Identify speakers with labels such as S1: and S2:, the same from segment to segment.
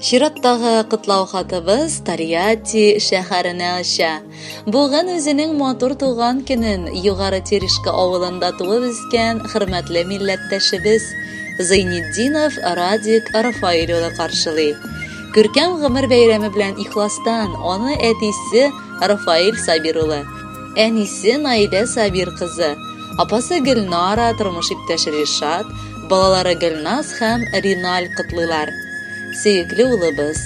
S1: Чираттагы кытлау хатыбыз Тольятти шәһәренә аша. Бүген үзенең матур туган көнен Югары Терешка авылында туып үскән хөрмәтле милләттәшебез Зайнетдинов Радик Рафаил улы каршылый. Күркәм гомер бәйрәме белән ихластан аны әтисе Рафаил Сабир улы, әнисе Наида Сабир кызы, апасы Гөлнара, тормыш иптәше Ришат, балалары Гөлназ һәм Риналь кытлыйлар. Сөйгеле улыбыз,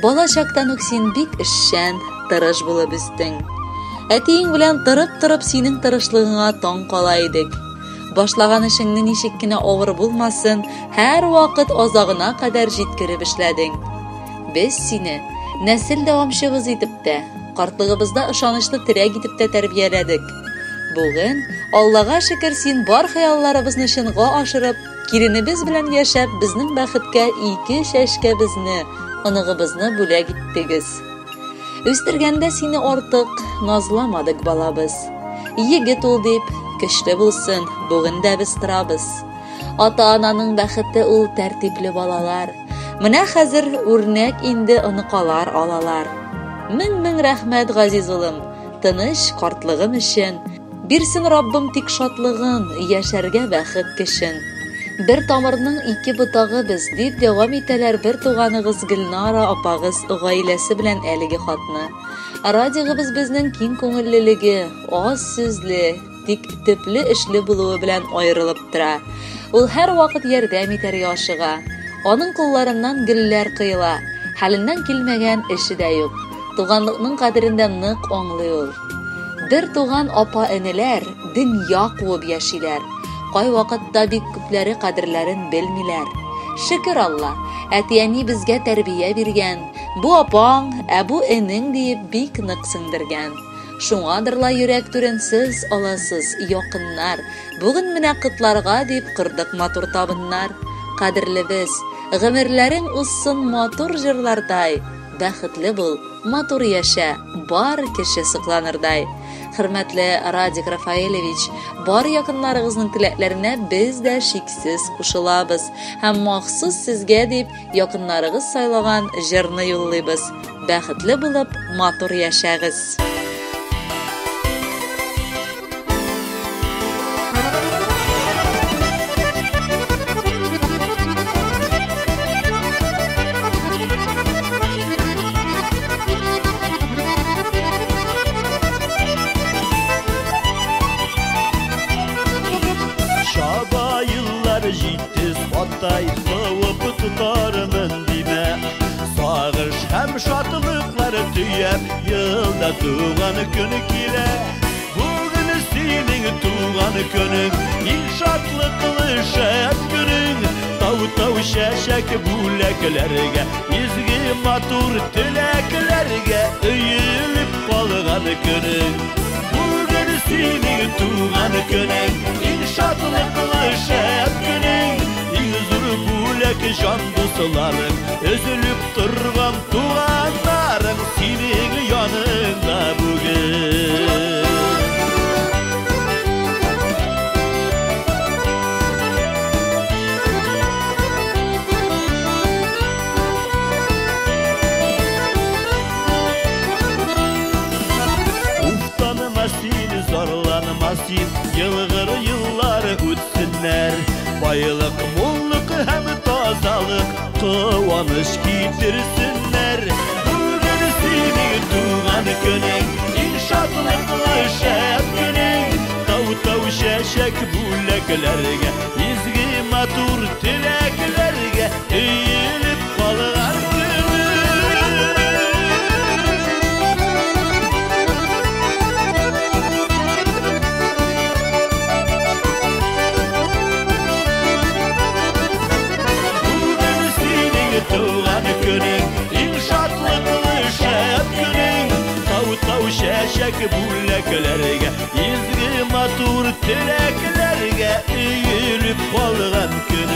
S1: бала чактан ук син бик эшчән, тырыш булып үстең. Әтиең белән тырып синең тырышлыгыңа таң кала идек. Башлаган эшеңне ничек кенә авыр булмасын, һәр вакыт азагына кадәр җиткереп эшләдең. Без сине нәсел дәвамчыбыз итеп тә, картлыгыбызда ышанычлы терәк итеп тә тәрбияләдек. Бүген Аллага шөкер син бар хыялларыбызны чынга ашырып, киренебез белән яшәп, безнең бәхеткә ике чәчкәбезне, оныгыбызны бүләк иттегез. Үстергәндә сине артык назламадык балабыз. Егет ул дип, көчле булсын, бүген дә без торабыз. Ата-ананың бәхете ул тәртипле балалар. Менә хәзер үрнәк инде оныкалар алалар. Мең рәхмәт газиз улым, тыныч картлыгым өчен. Бирсен Раббым тик шатлыгын, яшәргә бәхет көчен. Бер тамырның ике ботагы без дип дәвам итәләр бер туганыгыз Гөлнара апагыз гаиләсе белән әлеге хатны. Радигыбыз безнең киң күңеллелеге, аз сүзле, тик төпле эшле булуы белән аерылып тора. Ул һәр вакыт ярдәм итәргә ашыга. Аның кулларыннан гөлләр кыйла. Хәленнән килмәгән эше дә юк. Туганлыкның кадерендә нык аңлый ул. Бер туган апа-энеләр дөнья куып яшиләр. Кай вакытта бик күпләре кадерләрен белмиләр. Шөкер Алла, әти-әни безгә тәрбия биргән. Бу апаң, бу энең дип бик нык сеңдергән. Шуңадырла йөрәк түренсез аласыз якыннар. Бүген менә кытларга дип кырдык матур табыннар. Кадерлебез, гомерләрең узсын матур җырлардай. Бәхетле бул, матур яшә, бар кеше сокланырдай. Хөрмәтле Радик Рафаилович, бар якыннарыгызның теләкләренә без дә шиксез кушылабыз һәм махсус сезгә дип якыннарыгыз сайлаган җырны юллыйбыз. Бәхетле булып, матур яшәгез.
S2: Җитез атай кылып тутармын димә. Сагыш һәм шатлыклар төяп, елда туган көне килә. Бүген синең туган көнең, иң шатлыклы шәп көнең. Тау чәчәк бүләкләргә, изге матур теләкләргә өелеп калган көнең. Бүген синең туган көнең, иң шатлыклы шәп көнең. Иң зур бүләк җан дусларың, өзелеп торган туганнарың синең яныңда бүген. Зарланмасын, елгыр еллар үтсеннәр. Байлык, муллык һәм тазалык куаныч китерсеннәр. Бүген синең туган көнең, иң шатлыклы шәп көнең. Тау чәчәк бүләкләргә, изге матур теләкләргә өелеп калган туган көнең, иң шатлыклы шәп көнең. Тау чәчәк бүләкләргә, изге матур теләкләргә өелеп калган көнең.